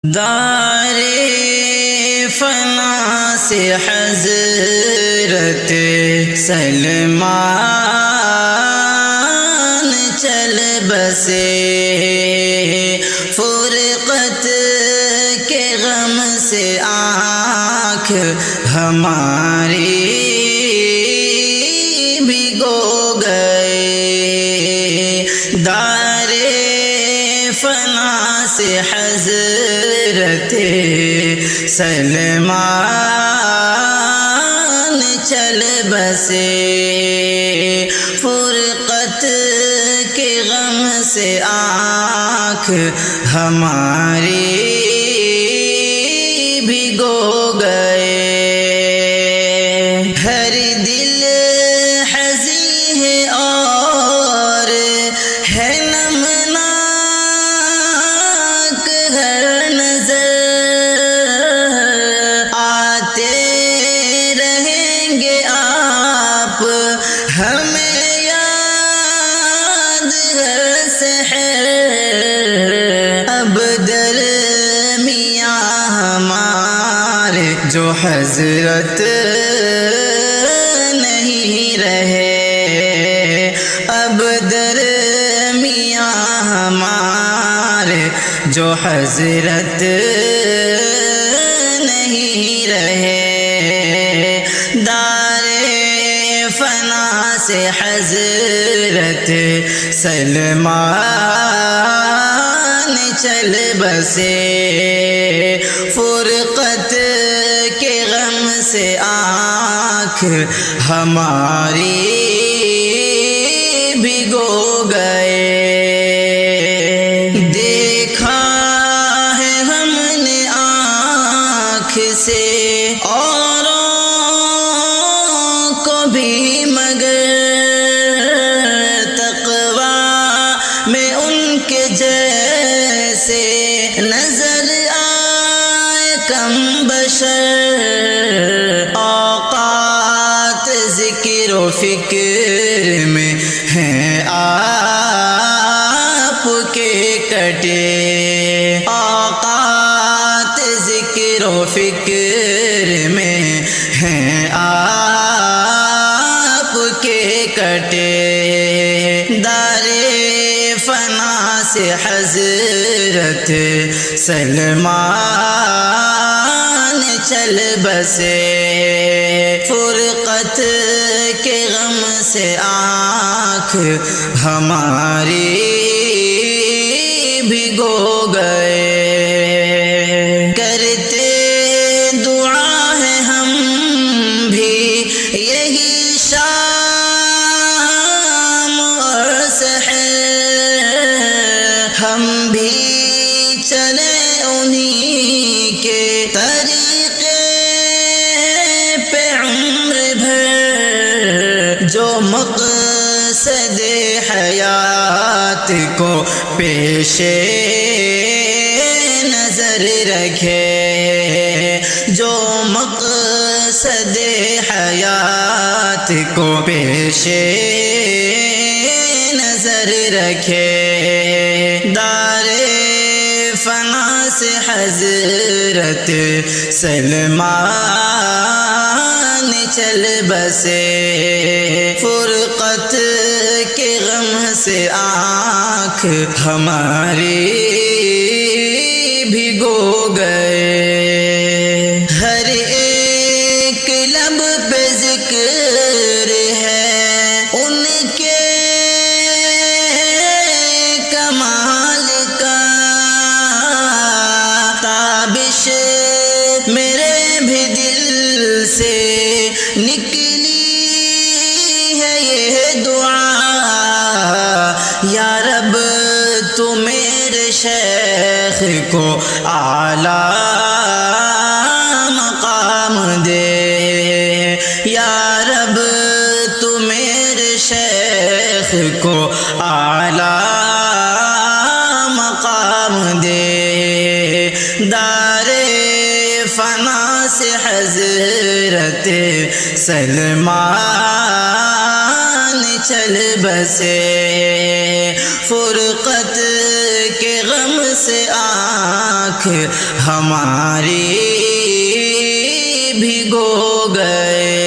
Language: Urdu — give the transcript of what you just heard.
دار فنا سے حضرت سلمان چل بسے، فرقت کے غم سے آنکھ ہماری بھگو گئے۔ دار فنا سے حضرت سلمان چل بسے، فرقت کے غم سے آنکھ ہماری بھگو گئے۔ ہر دل حزین ہے اور ہے نمناک، ہر نظر آتے رہیں گے آپ ہمیں یاد ہر سحر۔ اب درمیاں ہمارے جو حضرت نہیں رہے، اب درمیاں ہمارے جو حضرت نہیں رہے۔ دار فنا سے حضرت سلمان چل بسے، فرقت کے غم سے آنکھ ہماری بھگو گئے۔ دیکھا ہے ہم نے آنکھ سے اوروں کو بھی، مگر تقویٰ میں ان کے جیسے نظر آئے کم بشر۔ اوقات ذکر و فکر میں ہیں آپ کے کٹے، اوقات ذکر و فکر میں ہیں آپ کے کٹے۔ دار فنا سے حضرت سلمان چل بسے، فرقت کے غم سے آنکھ ہماری بھگو گئے۔ کرتے دعا ہے ہم بھی یہی شام اور سحر، ہم بھی چلے انہی کے طریقے پہ عمر بھر، جو مقصد حیات کو پیش نظر رکھے، جو مقصد حیات کو پیش نظر رکھے۔ دار فنا سے حضرت سلمان چل بسے، فرقت کے غم سے آنکھ ہماری بھگو گئے۔ ہر ایک لب پہ ذکر ہے ان کے کمال کا، تابش میرے بھی دل سے نکلی ہے یہ دعا، یا رب تو میرے شیخ کو اعلیٰ مقام دے، یا رب تو میرے شیخ کو اعلیٰ مقام دے۔ دار فنا سے حضرت سلمان چل بسے، فرقت کے غم سے آنکھ ہماری بھگو گئے،